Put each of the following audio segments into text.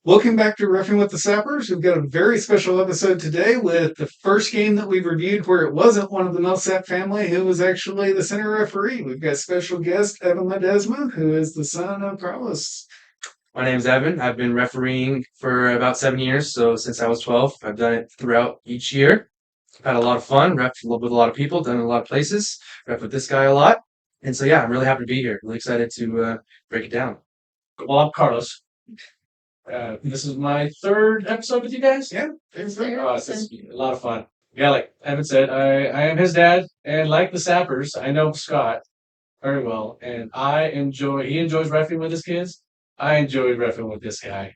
Welcome back to Roughing with the Sappers. We've got a very special episode today with the first game that we've reviewed where it wasn't one of the Millsap family who was actually the center referee. We've got special guest Evin Ledesma, who is the son of Carlos. My name's Evan. I've been refereeing for about 7 years, so since I was 12, I've done it throughout each year. I've had a lot of fun, ref with a lot of people, done it in a lot of places, ref with this guy a lot. And so, yeah, I'm really happy to be here. Really excited to break it down. Well, I'm Carlos. This is my third episode with you guys. Yeah, thanks. This is a lot of fun. Yeah, like Evan said, I am his dad, and like the Sappers, I know Scott very well, and he enjoys reffing with his kids. I enjoy reffing with this guy.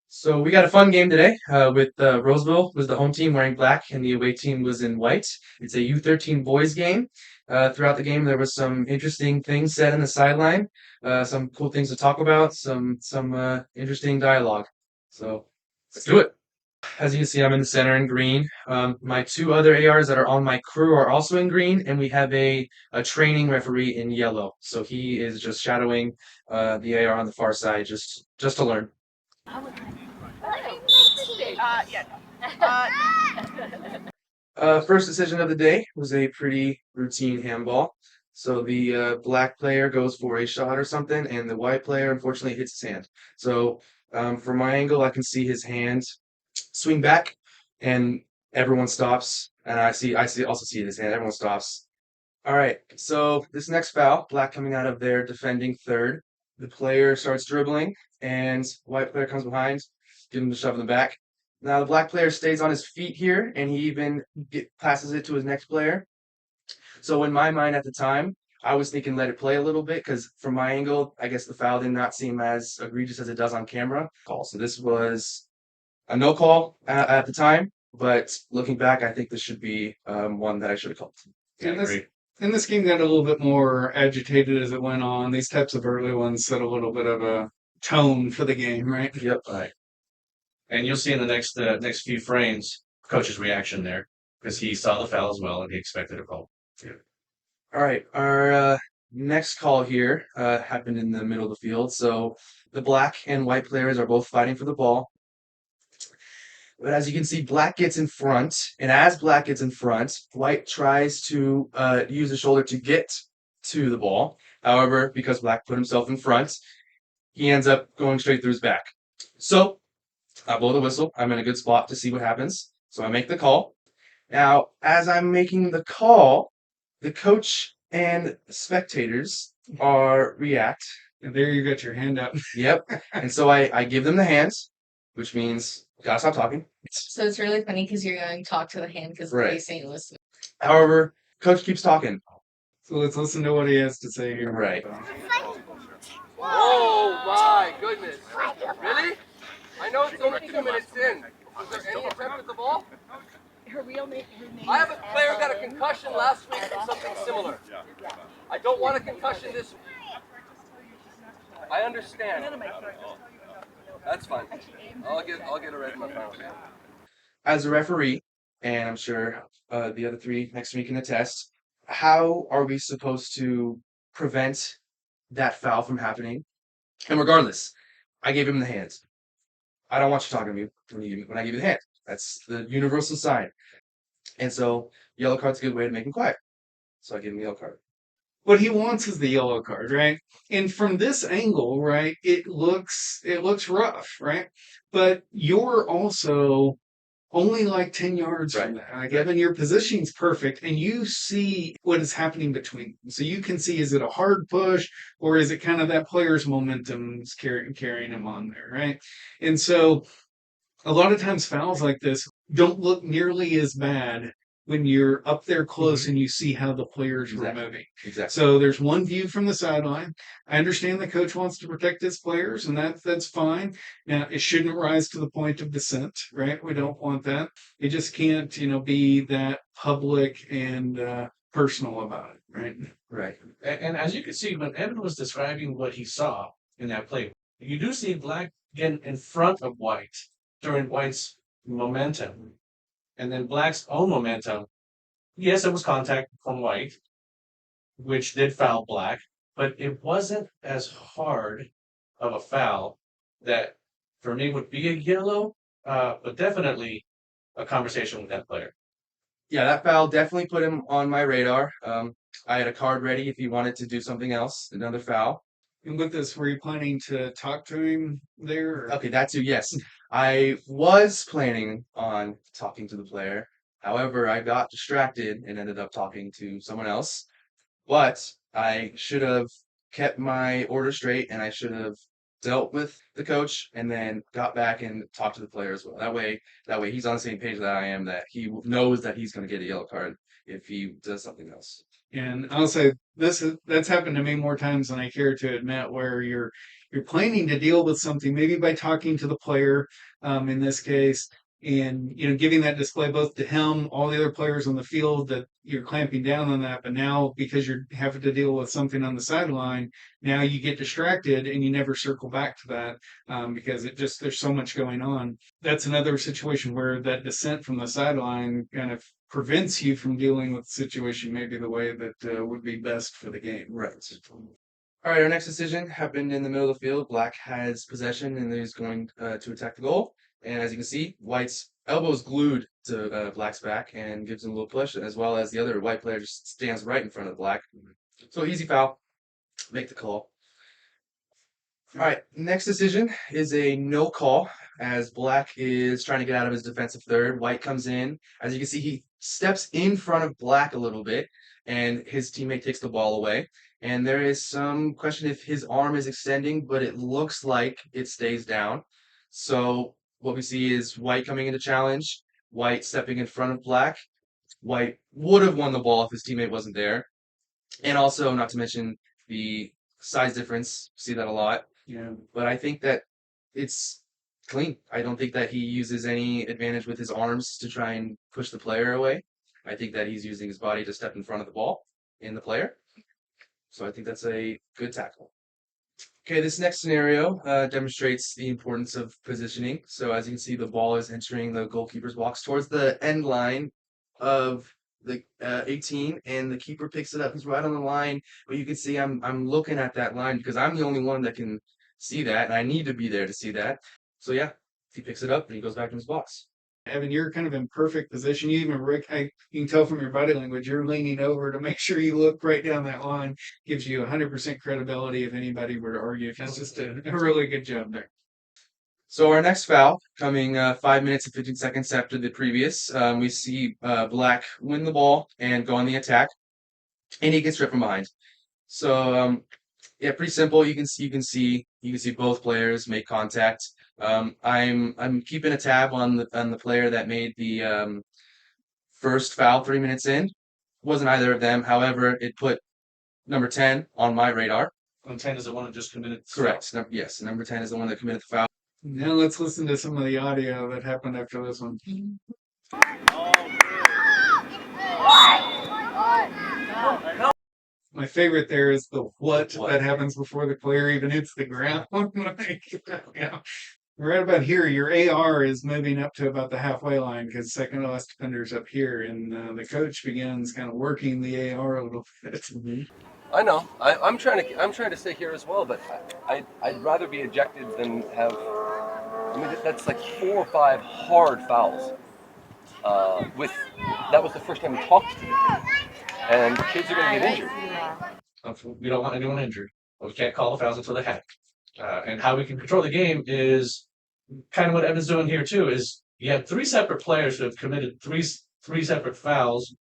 So we got a fun game today with Roseville was the home team wearing black and the away team was in white. It's a U13 Boys game. Throughout the game, there was some interesting things said in the sideline, some cool things to talk about, some interesting dialogue. So let's do it. As you can see, I'm in the center in green. My two other ARs that are on my crew are also in green, and we have a training referee in yellow. So he is just shadowing the AR on the far side, just to learn. First decision of the day was a pretty routine handball. So the black player goes for a shot or something, and the white player unfortunately hits his hand. So from my angle, I can see his hand swing back, and everyone stops. And also see his hand. Everyone stops. All right. So this next foul, black coming out of their defending third. The player starts dribbling, and white player comes behind, give him the shove in the back. Now the black player stays on his feet here, and he even passes it to his next player. So in my mind at the time, I was thinking let it play a little bit because from my angle, I guess the foul did not seem as egregious as it does on camera. So this was a no call at the time, but looking back, I think this should be one that I should have called. And this game got a little bit more agitated as it went on. These types of early ones set a little bit of a tone for the game, right? Yep. Right. And you'll see in the next few frames, coach's reaction there because he saw the foul as well and he expected a call. Yeah. All right, our next call here happened in the middle of the field. So the black and white players are both fighting for the ball. But as you can see, black gets in front, and as black gets in front, white tries to use the shoulder to get to the ball. However, because black put himself in front, he ends up going straight through his back. So I blow the whistle. I'm in a good spot to see what happens. So I make the call. Now, as I'm making the call, the coach and spectators react. And there you got your hand up. Yep. And so I give them the hands, which means gotta stop talking. So it's really funny because you're going to talk to the hand because Right. they're saying listen. However, coach keeps talking. So let's listen to what he has to say here. Right. Oh my goodness. Really? I know it's only 2 minutes in. Was there any attempt at the ball? I have a player got a concussion last week from something similar. I don't want a concussion this week. I understand. That's fine. I'll get a red in my final. As a referee, and I'm sure the other three next to me can attest, how are we supposed to prevent that foul from happening? And regardless, I gave him the hands. I don't want you talking to me when I give you the hand. That's the universal sign. And so yellow card's a good way to make him quiet. So I give him a yellow card. What he wants is the yellow card, right? And from this angle, right, it looks rough, right? But you're also only like 10 yards from that. Like, Evan, your positioning's perfect, and you see what is happening between them. So you can see, is it a hard push, or is it kind of that player's momentum carrying him on there, right? And so a lot of times fouls like this don't look nearly as bad when you're up there close and you see how the players are moving. Exactly. So there's one view from the sideline. I understand the coach wants to protect his players, and that's fine. Now, it shouldn't rise to the point of dissent, right? We don't want that. It just can't, be that public and personal about it, right? Right. And as you can see, when Evan was describing what he saw in that play, you do see black get in front of white during white's momentum. And then black's own momentum, yes, it was contact from white, which did foul black, but it wasn't as hard of a foul that for me would be a yellow, but definitely a conversation with that player. Yeah, that foul definitely put him on my radar. I had a card ready if he wanted to do something else, another foul. And with this, were you planning to talk to him there? Okay, that too, yes. I was planning on talking to the player. However, I got distracted and ended up talking to someone else. But I should have kept my order straight and I should have dealt with the coach and then got back and talked to the player as well. That way he's on the same page that I am, that he knows that he's going to get a yellow card if he does something else. And I'll say that's happened to me more times than I care to admit, where you're planning to deal with something, maybe by talking to the player, in this case, and giving that display both to him, all the other players on the field, that you're clamping down on that. But now, because you're having to deal with something on the sideline, now you get distracted and you never circle back to that, because there's so much going on. That's another situation where that dissent from the sideline kind of prevents you from dealing with the situation maybe the way that would be best for the game. Right. All right, our next decision happened in the middle of the field. Black has possession and is going to attack the goal. And as you can see, White's elbow is glued to Black's back and gives him a little push, as well as the other White player just stands right in front of Black. So easy foul. Make the call. All right, next decision is a no call, as Black is trying to get out of his defensive third. White comes in. As you can see, he steps in front of Black a little bit, and his teammate takes the ball away. And there is some question if his arm is extending, but it looks like it stays down. So what we see is White coming into challenge, White stepping in front of Black. White would have won the ball if his teammate wasn't there. And also, not to mention the size difference, see that a lot. Yeah. But I think that it's clean. I don't think that he uses any advantage with his arms to try and push the player away. I think that he's using his body to step in front of the ball in the player. So I think that's a good tackle. Okay, this next scenario demonstrates the importance of positioning. So as you can see, the ball is entering the goalkeeper's box towards the end line of the 18, and the keeper picks it up. He's right on the line, but you can see I'm looking at that line because I'm the only one that can see that, and I need to be there to see that. So yeah, he picks it up and he goes back to his box. Evan, you're kind of in perfect position. You even you can tell from your body language, you're leaning over to make sure you look right down that line. Gives you 100% credibility if anybody were to argue. It's just a really good job there. So our next foul, coming 5 minutes and 15 seconds after the previous, we see Black win the ball and go on the attack, and he gets stripped from behind. So yeah, pretty simple. You can see both players make contact. I'm keeping a tab on the player that made the first foul 3 minutes in. Wasn't either of them. However, it put number 10 on my radar. And 10 is the one that just committed. Correct. Yes, number 10 is the one that committed the foul. Now let's listen to some of the audio that happened after this one. My favorite there is the what that happens before the player even hits the ground. Right about here, your AR is moving up to about the halfway line because second to last defender's up here, and the coach begins kind of working the AR a little bit. Mm-hmm. I know. I'm trying to stay here as well, but I'd rather be ejected than have. I mean, that's like 4 or 5 hard fouls. That was the first time we talked to the kid, and kids are going to get injured. We don't want anyone injured. We can't call the fouls until they happen. And how we can control the game is kind of what Evan's doing here too. Is you have 3 separate players who have committed three separate fouls,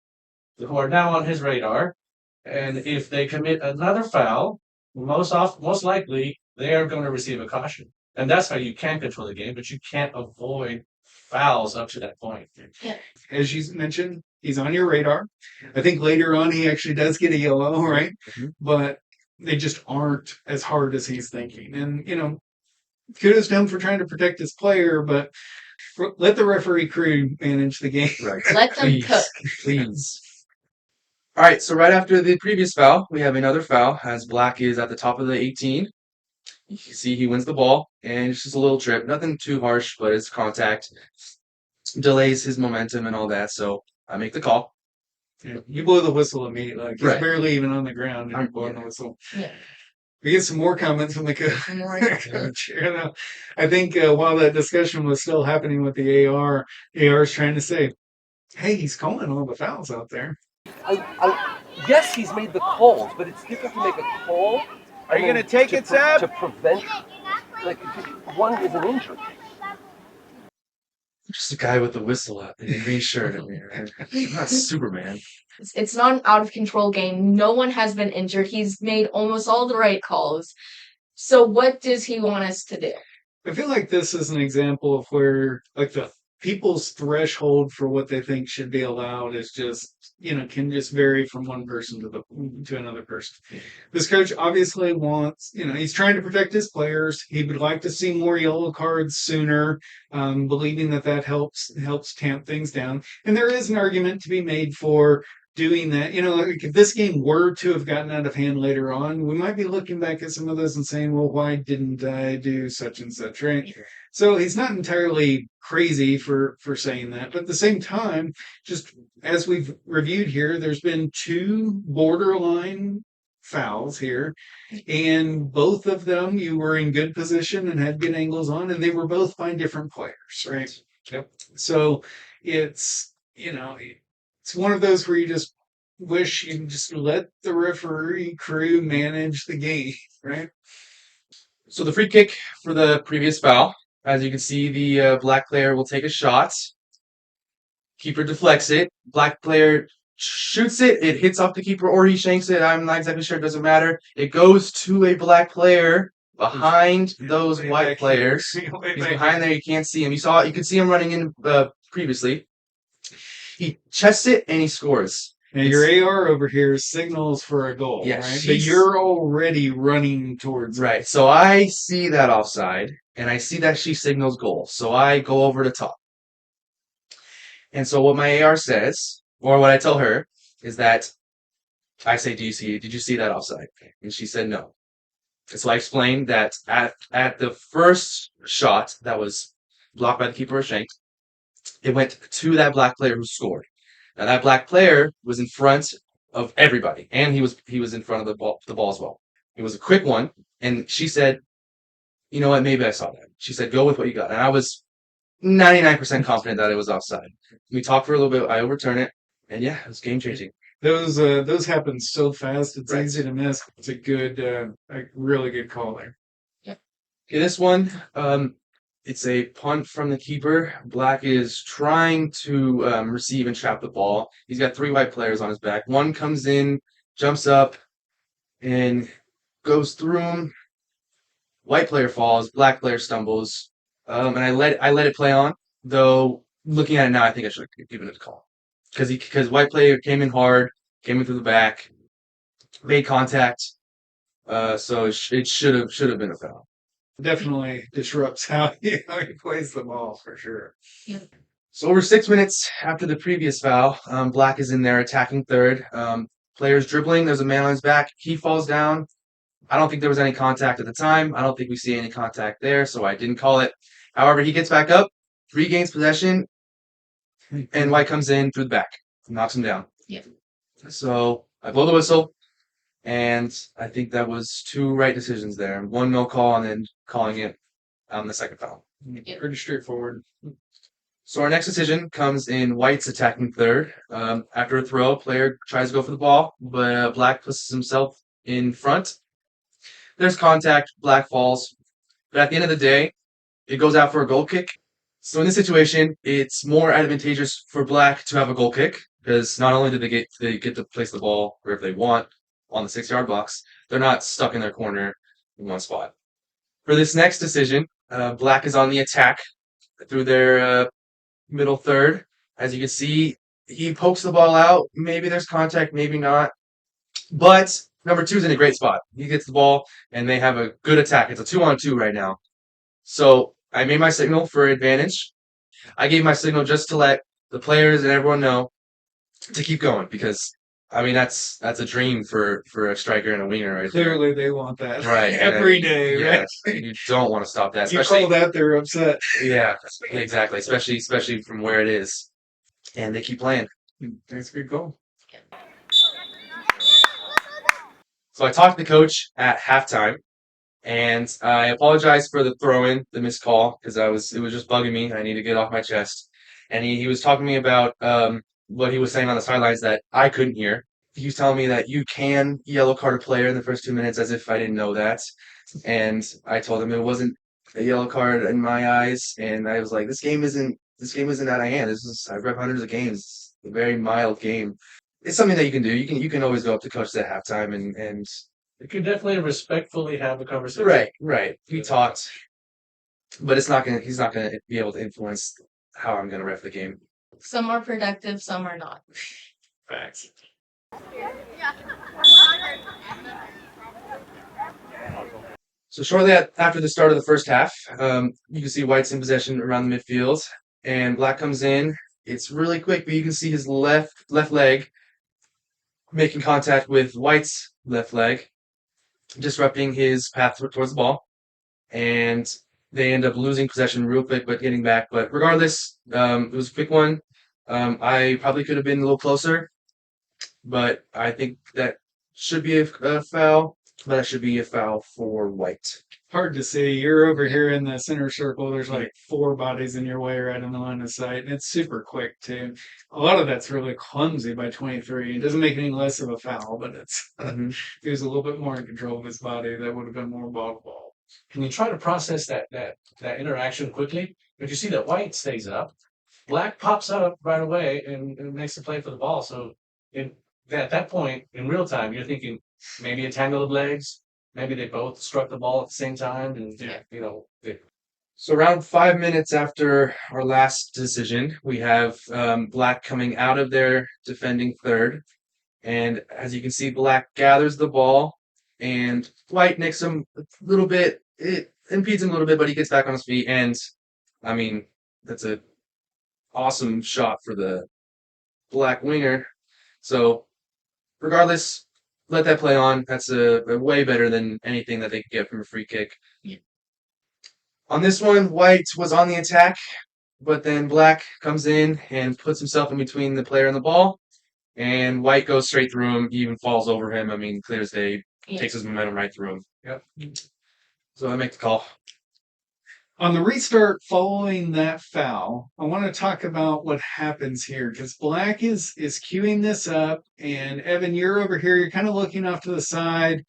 who are now on his radar. And if they commit another foul, most likely they are going to receive a caution. And that's how you can control the game, but you can't avoid fouls up to that point. Yeah. As you mentioned, he's on your radar. I think later on he actually does get a yellow, right? Mm-hmm. But they just aren't as hard as he's thinking. And, kudos to him for trying to protect his player, but let the referee crew manage the game. Right. Let them cook. Please. All right, so right after the previous foul, we have another foul as Black is at the top of the 18. You can see he wins the ball, and it's just a little trip. Nothing too harsh, but it's contact. Delays his momentum and all that, so I make the call. Yeah, you blow the whistle immediately. Like he's Right. barely even on the ground, and I'm you're blowing the whistle. Yeah. We get some more comments from the coach. You know, I think while that discussion was still happening with the AR is trying to say, hey, he's calling all the fouls out there. Yes, he's made the calls, but it's different to make a call. Are you going to take it, Seb? To prevent, like, one is an injury. Just a guy with a whistle out in a green shirt. I mean, I'm not Superman. It's not an out of control game. No one has been injured. He's made almost all the right calls. So what does he want us to do? I feel like this is an example of where, like, the people's threshold for what they think should be allowed is just, can just vary from one person to another person. This coach obviously wants, he's trying to protect his players. He would like to see more yellow cards sooner, believing that helps tamp things down. And there is an argument to be made for doing that. Like if this game were to have gotten out of hand later on, we might be looking back at some of those and saying, well, why didn't I do such and such, right? So he's not entirely crazy for saying that. But at the same time, just as we've reviewed here, there's been 2 borderline fouls here, and both of them you were in good position and had good angles on, and they were both by different players, right? Yep. So it's, it's one of those where you just wish you could just let the referee crew manage the game, right? So the free kick for the previous foul. As you can see, the black player will take a shot. Keeper deflects it. Black player shoots it. It hits off the keeper or he shanks it. I'm not exactly sure. It doesn't matter. It goes to a black player behind those white players. He's behind there. You can't see him. You could see him running in previously. He chests it and he scores. Now your AR over here signals for a goal, Yeah, right? But you're already running towards it. Right. So I see that offside, and I see that she signals goal. So I go over the top. And so what my AR says, or what I tell her, is that I say, did you see that offside? And she said no. And so I explained that at the first shot that was blocked by the keeper or shanked, it went to that black player who scored. Now that black player was in front of everybody, and he was in front of the ball as well. It was a quick one, and she said, "You know what? Maybe I saw that." She said, "Go with what you got," and I was 99% confident that it was offside. We talked for a little bit. I overturn it, and yeah, it was game changing. Those happen so fast; it's Right. easy to miss. It's a really good call there. Okay, this one, it's a punt from the keeper. Black is trying to receive and trap the ball. He's got 3 white players on his back. One comes in, jumps up, and goes through him. White player falls. Black player stumbles. And I let it play on. Though looking at it now, I think I should have given it a call because white player came in hard, came in through the back, made contact. So it should have been a foul. Definitely disrupts how he plays the ball for sure. So over 6 minutes after the previous foul, Black is in there attacking third. Player's dribbling. There's a man on his back. He falls down. I don't think there was any contact at the time. I don't think we see any contact there, so I didn't call it. However, he gets back up, regains possession, and White comes in through the back, knocks him down. Yeah. So I blow the whistle, and I think that was 2 right decisions there. 1 no call, and then calling it on the second foul. Yeah. Pretty straightforward. So our next decision comes in White's attacking third. After a throw, player tries to go for the ball, but Black places himself in front. There's contact, Black falls. But at the end of the day, it goes out for a goal kick. So in this situation, it's more advantageous for Black to have a goal kick because not only do they get to place the ball wherever they want on the 6-yard box, they're not stuck in their corner in one spot. For this next decision, Black is on the attack through their middle third. As you can see, he pokes the ball out. Maybe there's contact, maybe not. But number 2 is in a great spot. He gets the ball, and they have a good attack. It's a 2-on-2 right now. So I made my signal for advantage. I gave my signal just to let the players and everyone know to keep going because, I mean, that's a dream for a striker and a winger right there. Clearly, they want that Right. every day, right? Yes, you don't want to stop that. You Especially, call that, they're upset. yeah, exactly. Especially from where it is. And they keep playing. That's a good goal. So I talked to the coach at halftime, and I apologized for the throw-in, the missed call, because it was just bugging me. I need to get off my chest. And he was talking to me about what he was saying on the sidelines that I couldn't hear. He was telling me that you can yellow card a player in the first 2 minutes, as if I didn't know that. And I told him it wasn't a yellow card in my eyes, and I was like, this game isn't out of hand. I've read hundreds of games. It's a very mild game. It's something that you can do. You can always go up to coaches at halftime and You can definitely respectfully have a conversation. right. We talked, but he's not gonna be able to influence how I'm gonna ref the game. Some are productive, some are not. Facts. So shortly after the start of the first half, you can see White's in possession around the midfield, and Black comes in. It's really quick, but you can see his left leg making contact with White's left leg, disrupting his path towards the ball, and they end up losing possession real quick, but getting back. But regardless, it was a quick one. I probably could have been a little closer, but I think that should be a foul. That should be a foul for White. Hard to see. You're over here in the center circle. There's like 4 bodies in your way right on the line of sight, and it's super quick too. A lot of that's really clumsy by 23. It doesn't make it any less of a foul, but it's if he was a little bit more in control of his body, that would have been more ball. Can you try to process that interaction quickly? But you see that White stays up, Black pops up right away and makes the play for the ball. So at that point, in real time, you're thinking maybe a tangle of legs, maybe they both struck the ball at the same time, and So around 5 minutes after our last decision, we have Black coming out of their defending third. And as you can see, Black gathers the ball, and White nicks him a little bit. It impedes him a little bit, but he gets back on his feet. And, I mean, that's an awesome shot for the Black winger. So regardless, let that play on. That's a way better than anything that they could get from a free kick. Yeah. On this one, White was on the attack, but then Black comes in and puts himself in between the player and the ball, and White goes straight through him. He even falls over him. I mean, clear as day, takes his momentum right through him. Yep. So I make the call. On the restart following that foul, I want to talk about what happens here because Black is queuing this up, and Evan, you're over here. You're kind of looking off to the side.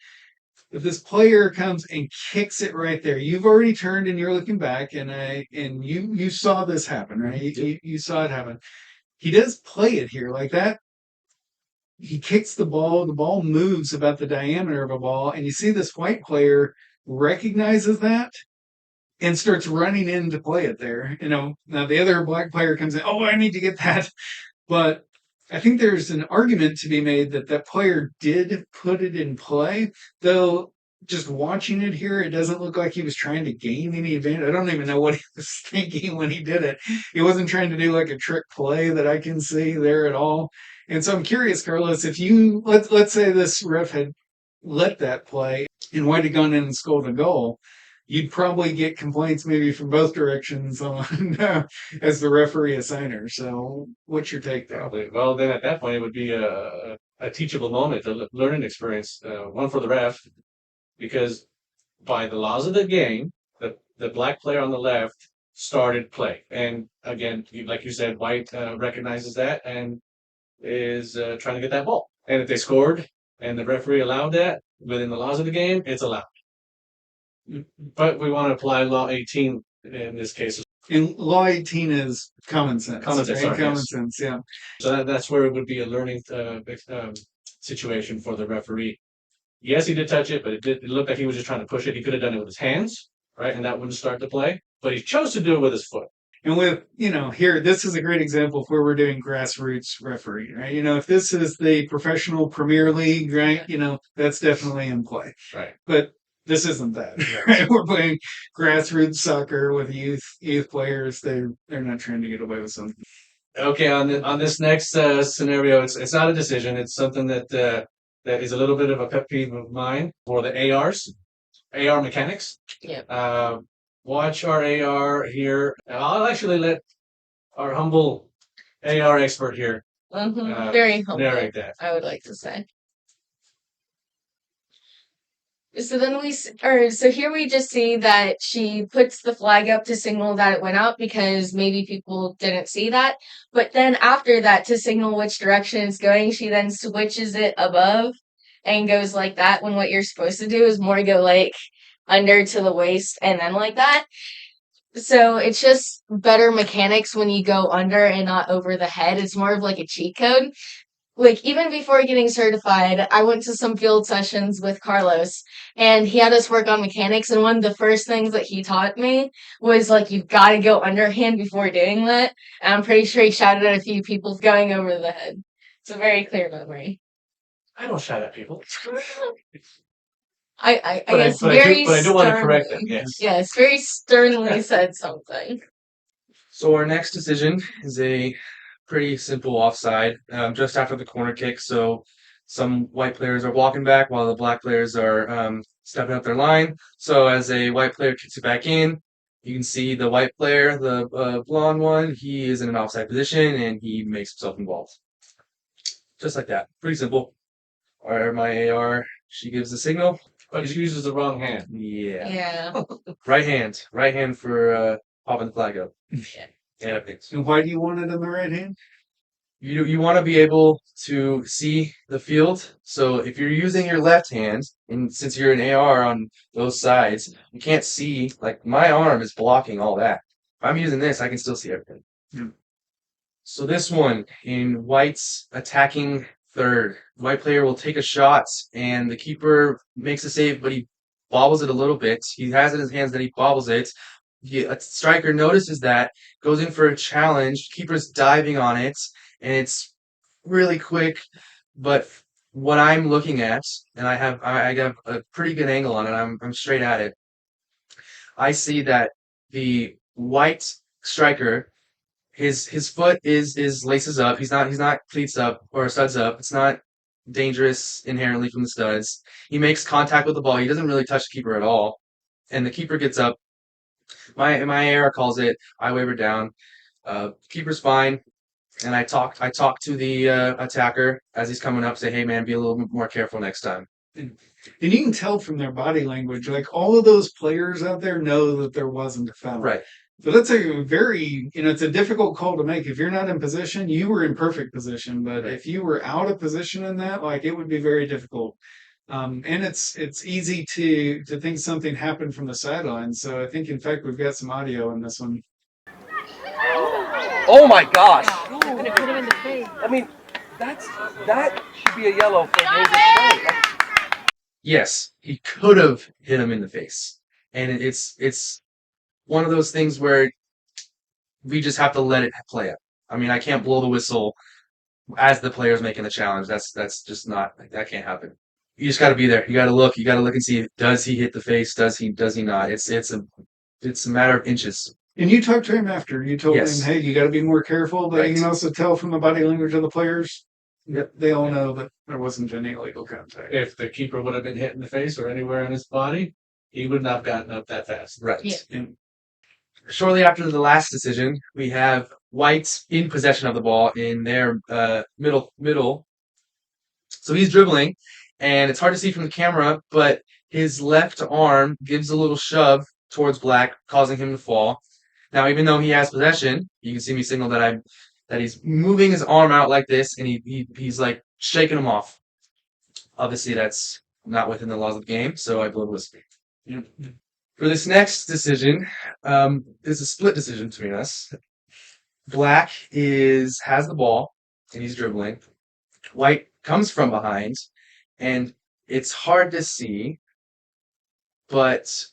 If this player comes and kicks it right there, you've already turned and you're looking back, and you saw this happen, right? You saw it happen. He does play it here like that. He kicks the ball moves about the diameter of a ball, and you see this White player recognizes that and starts running in to play it there. Now the other Black player comes in, oh, I need to get that. But I think there's an argument to be made that player did put it in play, though just watching it here, it doesn't look like he was trying to gain any advantage. I don't even know what he was thinking when he did it. He wasn't trying to do like a trick play that I can see there at all. And so I'm curious, Carlos, if you, let's say this ref had let that play and White had gone in and scored a goal, you'd probably get complaints maybe from both directions on as the referee assigner. So what's your take there? Probably. Well, then at that point, it would be a teachable moment, a learning experience, one for the ref, because by the laws of the game, the Black player on the left started play. And again, like you said, White recognizes that and is trying to get that ball. And if they scored and the referee allowed that within the laws of the game, it's allowed. But we want to apply Law 18 in this case. And Law 18 is common sense. Common sense, right? sorry, Common yes. sense, yeah. So that's where it would be a learning situation for the referee. Yes, he did touch it, but it looked like he was just trying to push it. He could have done it with his hands, right? And that wouldn't start the play. But he chose to do it with his foot. And with, here, this is a great example of where we're doing grassroots refereeing, right? If this is the professional Premier League, right, that's definitely in play. Right. But this isn't that. Right? We're playing grassroots soccer with youth players. They're not trying to get away with something. Okay, on this next scenario, it's not a decision. It's something that is a little bit of a pet peeve of mine for the AR mechanics. Yeah. Watch our AR here. I'll actually let our humble AR expert here Very humble, narrate that. I would like to say. So then so here we just see that she puts the flag up to signal that it went up because maybe people didn't see that. But then after that, to signal which direction it's going, she then switches it above and goes like that when what you're supposed to do is more go like under to the waist and then like that. So it's just better mechanics when you go under and not over the head. It's more of like a cheat code. Like even before getting certified, I went to some field sessions with Carlos and he had us work on mechanics. And one of the first things that he taught me was like, you've got to go underhand before doing that. And I'm pretty sure he shouted at a few people going over the head. It's a very clear memory. I don't shout at people. I But guess but very I do want to correct them. sternly. Yes. Yes, very sternly said something. So our next decision is a pretty simple offside, just after the corner kick. So some white players are walking back while the black players are stepping up their line. So as a white player kicks it back in, you can see the white player, the blonde one, he is in an offside position and he makes himself involved. Just like that. Pretty simple. Or my AR, she gives the signal. But she uses the wrong hand. Yeah. Yeah. Right hand for popping the flag up. Yeah, thanks. And why do you want it in the right hand? You want to be able to see the field. So if you're using your left hand, and since you're an AR on those sides, you can't see. Like my arm is blocking all that. If I'm using this, I can still see everything. Yeah. So this one in white's attacking third, white player will take a shot, and the keeper makes a save, but he bobbles it a little bit. He has it in his hands, then he bobbles it. A striker notices that, goes in for a challenge. Keeper's diving on it, and it's really quick. But what I'm looking at, and I have a pretty good angle on it. I'm straight at it. I see that the white striker, his foot is laces up. He's not cleats up or studs up. It's not dangerous inherently from the studs. He makes contact with the ball. He doesn't really touch the keeper at all, and the keeper gets up. My era calls it. I waver down. Keeper's fine, and I talk to the attacker as he's coming up. Say, hey man, be a little bit more careful next time. And you can tell from their body language, like all of those players out there know that there wasn't a foul. Right. So that's a very, it's a difficult call to make. If you're not in position, you were in perfect position. But if you were out of position in that, like it would be very difficult. And it's easy to think something happened from the sideline. So I think, in fact, we've got some audio in this one. Oh my gosh! I mean, that should be a yellow for a dangerous play. Yes, he could have hit him in the face, and it's one of those things where we just have to let it play out. I mean, I can't blow the whistle as the player's making the challenge. That's just not, that can't happen. You just got to be there. You got to look. You got to look and see, does he hit the face? Does he not? It's a matter of inches. And you talked to him after. You told Yes. him, hey, you got to be more careful. But you can also tell from the body language of the players. Yep. They all know that there wasn't any illegal contact. If the keeper would have been hit in the face or anywhere on his body, he would not have gotten up that fast. Right. Yeah. And Shortly after the last decision, we have whites in possession of the ball in their middle. So he's dribbling, and it's hard to see from the camera, but his left arm gives a little shove towards black, causing him to fall. Now, even though he has possession, you can see me signal that he's moving his arm out like this, and he's like shaking him off. Obviously, that's not within the laws of the game, so I blow the whistle. For this next decision, it's a split decision between us. Black has the ball, and he's dribbling. White comes from behind, and it's hard to see, but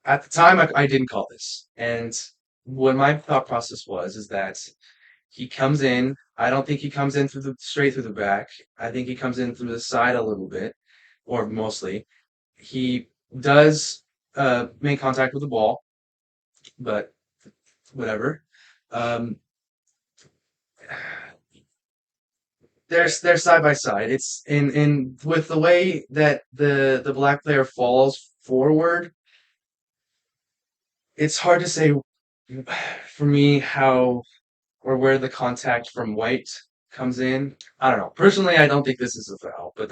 at the time I didn't call this. And what my thought process is that he comes in. I don't think he comes in straight through the back. I think he comes in through the side a little bit, or mostly. He does make contact with the ball, but whatever. They're side by side. It's in with the way that the black player falls forward. It's hard to say for me how or where the contact from white comes in. I don't know. Personally, I don't think this is a foul, but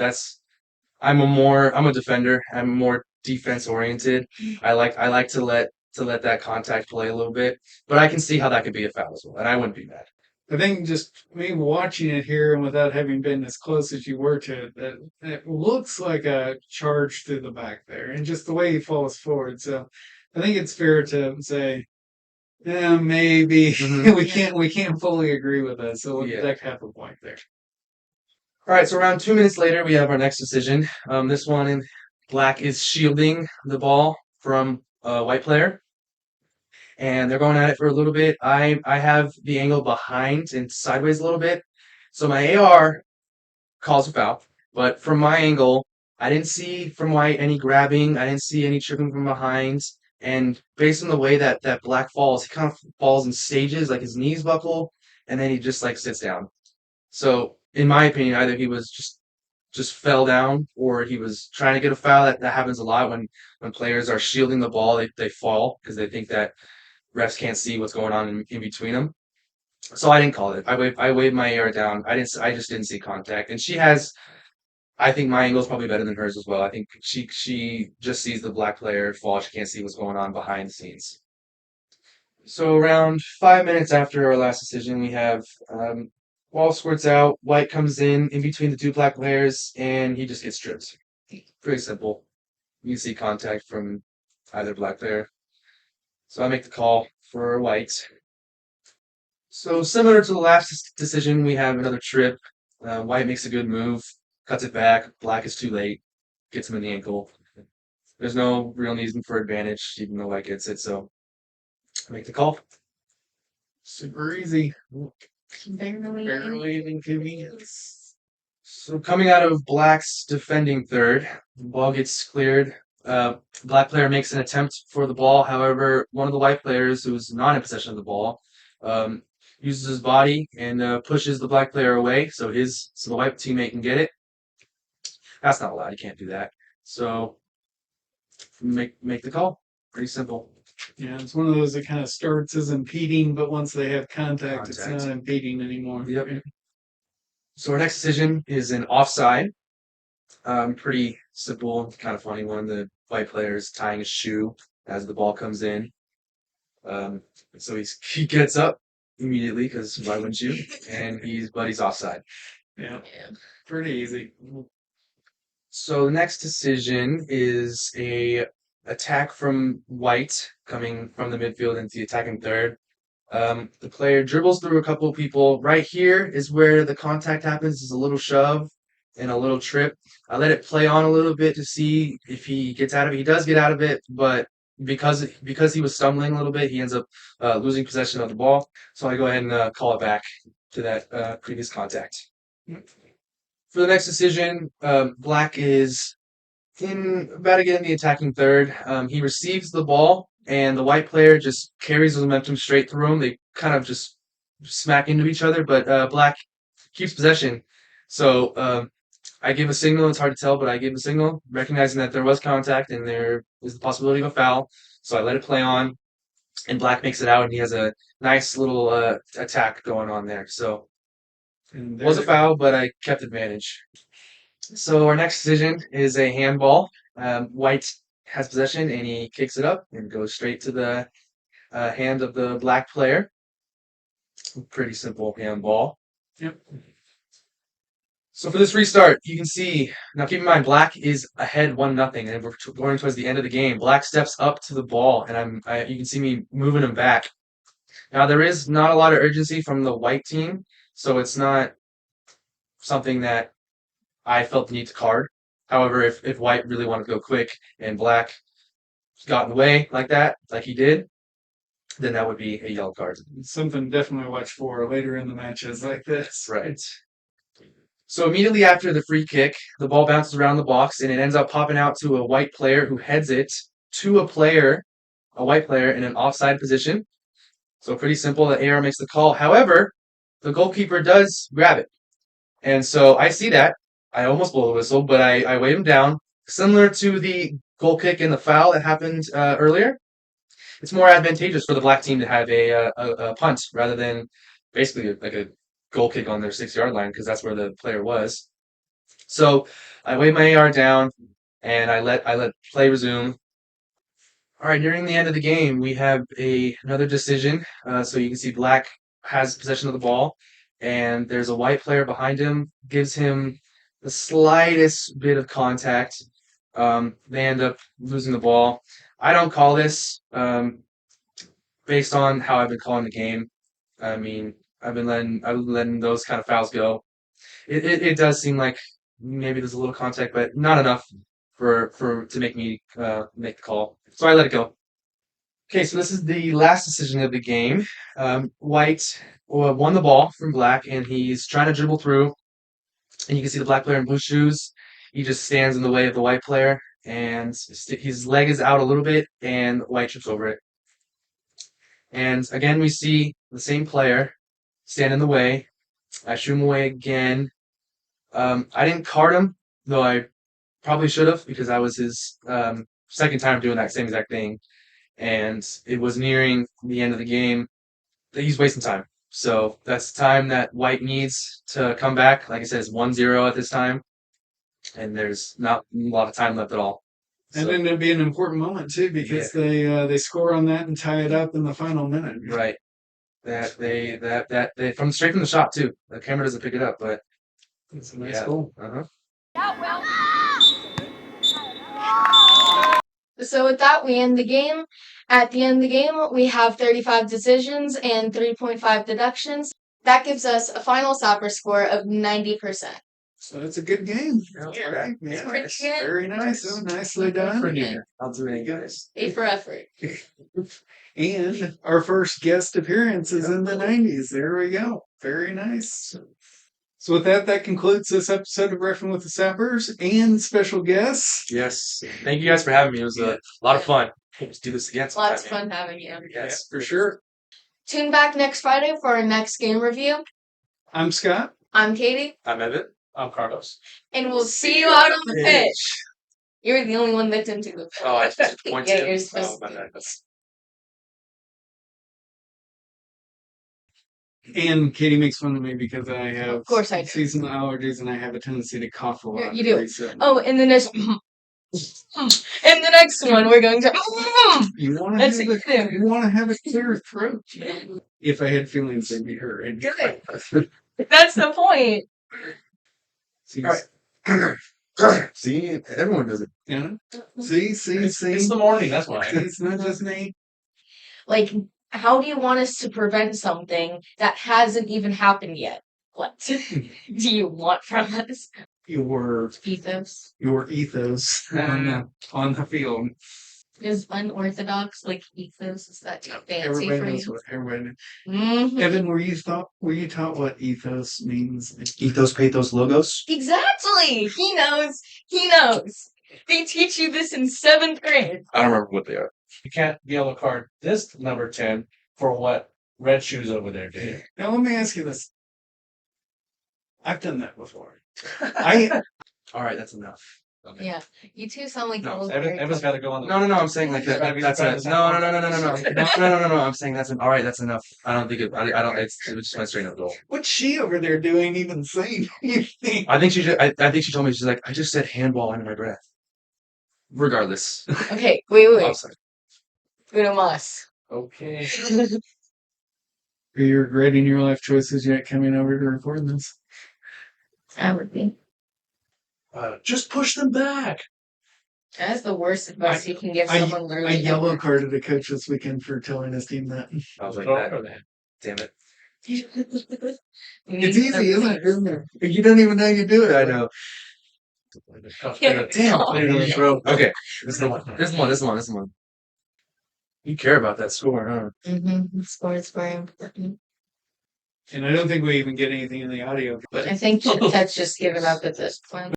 I'm a defender. I'm more defense oriented. I like to let that contact play a little bit, but I can see how that could be a foul as well, and I wouldn't be mad. I think just me watching it here and without having been as close as you were to it, that it looks like a charge through the back there, and just the way he falls forward. So I think it's fair to say, yeah, maybe Mhm. we can't fully agree with that. So we'll Yeah. deck half a point there. All right, so around 2 minutes later, we have our next decision. This one in black is shielding the ball from a white player, and they're going at it for a little bit. I have the angle behind and sideways a little bit, so my AR calls a foul. But from my angle, I didn't see from white any grabbing. I didn't see any tripping from behind. And based on the way that black falls, he kind of falls in stages, like his knees buckle, and then he just like sits down. So, in my opinion, either he was just fell down, or he was trying to get a foul. That happens a lot when players are shielding the ball. They fall because they think that refs can't see what's going on in between them. So I didn't call it. I waved my AR down. I just didn't see contact. And she has. I think my angle is probably better than hers as well. I think she just sees the black player fall. She can't see what's going on behind the scenes. So around 5 minutes after our last decision, we have ball squirts out. White comes in between the two black players, and he just gets stripped. Pretty simple. You can see contact from either black player. So I make the call for white. So similar to the last decision, we have another trip. White makes a good move, cuts it back. Black is too late, gets him in the ankle. There's no real reason for advantage, even though White gets it. So I make the call. Super easy. Barely. Barely inconvenience. So coming out of Black's defending third, the ball gets cleared. Black player makes an attempt for the ball. However, one of the white players, who's not in possession of the ball, uses his body and pushes the black player away, so the white teammate can get it. That's not allowed. You can't do that. So make the call. Pretty simple. Yeah, it's one of those that kind of starts as impeding, but once they have contact. It's not impeding anymore. Yep. So our next decision is an offside. Pretty simple, kind of funny one. The white player is tying his shoe as the ball comes in. So he gets up immediately, because why wouldn't you? And he's offside. Yeah, pretty easy. So the next decision is a attack from white coming from the midfield into the attacking third. The player dribbles through a couple of people. Right here is where the contact happens. There's a little shove and a little trip. I let it play on a little bit to see if he gets out of it. He does get out of it, but because he was stumbling a little bit, he ends up losing possession of the ball. So I go ahead and call it back to that previous contact. For the next decision, Black is about to get in the attacking third. He receives the ball, and the white player just carries the momentum straight through him. They kind of just smack into each other, but Black keeps possession. So I give a signal. It's hard to tell, but I give a signal, recognizing that there was contact and there is the possibility of a foul. So I let it play on, and Black makes it out, and he has a nice little attack going on there. So And it was a foul, but I kept advantage. So our next decision is a handball. White has possession, and he kicks it up and goes straight to the hand of the black player. Pretty simple handball. Yep. So for this restart, you can see, now keep in mind, Black is ahead 1-0, and we're going towards the end of the game. Black steps up to the ball, and you can see me moving him back. Now, there is not a lot of urgency from the white team, so it's not something that I felt the need to card. However, if white really wanted to go quick and black got in the way like that, like he did, then that would be a yellow card. Something definitely watch for later in the matches like this. Right. So immediately after the free kick, the ball bounces around the box, and it ends up popping out to a white player who heads it to a white player in an offside position. So pretty simple. The AR makes the call. However, the goalkeeper does grab it. And so I see that. I almost blow the whistle, but I wave him down. Similar to the goal kick and the foul that happened earlier, it's more advantageous for the black team to have a punt rather than basically like a goal kick on their 6-yard line, because that's where the player was. So I wave my AR down and I let play resume. All right, nearing the end of the game, we have another decision. So you can see Black has possession of the ball, and there's a white player behind him, gives him the slightest bit of contact. They end up losing the ball. I don't call this based on how I've been calling the game. I mean, I've been letting those kind of fouls go. It does seem like maybe there's a little contact, but not enough for to make me make the call. So I let it go. Okay, so this is the last decision of the game. White won the ball from Black, and he's trying to dribble through. And you can see the Black player in blue shoes. He just stands in the way of the white player, and his leg is out a little bit, and White trips over it. And again, we see the same player stand in the way. I shoot him away again. I didn't card him, though I probably should have, because that was his second time doing that same exact thing. And it was nearing the end of the game. He's wasting time. So that's the time that White needs to come back. Like I said, it's 1-0 at this time. And there's not a lot of time left at all. And then it'd be an important moment too, because they score on that and tie it up in the final minute. Right. They from straight from the shot too. The camera doesn't pick it up, but It's a nice goal. So with that, we end the game. At the end of the game, we have 35 decisions and 3.5 deductions. That gives us a final Sapper score of 90%. So it's a good game. Yeah. Right? It's Yeah. pretty good. Very nice. Oh, nicely done. I'll do it guys. A for effort. And our first guest appearance is in the 90s. There we go. Very nice. So with that, that concludes this episode of Reffing with the Sappers and special guests. Yes. Thank you guys for having me. It was a lot of fun. Let's do this again sometime. Lots of fun having you. Yes, For sure. Tune back next Friday for our next game review. I'm Scott. I'm Katie, I'm Evin. I'm Carlos. and we'll see you out on the pitch. You're the only one that didn't do the pitch. Oh, I just point Yeah, to you're it. supposed Oh, to. my bad. And Katie makes fun of me because I have Of course I do. seasonal allergies and I have a tendency to cough a lot. You do. Recently. Oh, and the next, in the next one, we're going to. You want to That's have it. you want to have a clear throat. If I had feelings, they'd be hurt. Good. That's the point. See, All See, everyone does it. yeah. See. It's the morning, that's why. It's not just me. Like, how do you want us to prevent something that hasn't even happened yet? What do you want from us? Your Ethos ethos on the field. is unorthodox. Like ethos is that too fancy Everybody for knows you? what everybody. Mhm. Evan, were you taught what ethos means? Ethos, pathos, logos. Exactly. He knows. He knows. They teach you this in 7th grade. I don't remember what they are. You can't yellow card this number 10 for what Red Shoes over there did. Now let me ask you this. I've done that before. All right, that's enough. Okay. Yeah, you two sound like No, little Evan's got to go on the. No. I'm saying like that. That's a no. I'm saying that's an. All right, that's enough. I don't think it. I don't. It's just my straight up goal. What's she over there doing? Even saying anything? I think she. I think she told me she's like. I just said handball under my breath. Regardless. Okay, wait. Offside. Uno mas. Okay. Are you regretting your life choices yet coming over to record this? I would be. Just push them back. That's the worst advice you can give someone I literally. yellow carded a coach this weekend for telling his team that. I was like Throw it that. over there. Damn it. It's easy, isn't it? Isn't it? You don't even know you do it. I know. Yeah. Damn. Okay. This is the one. This one. You care about that score, huh? Mm-hmm. Score is very important. And I don't think we even get anything in the audio. I think that's just given up at this point.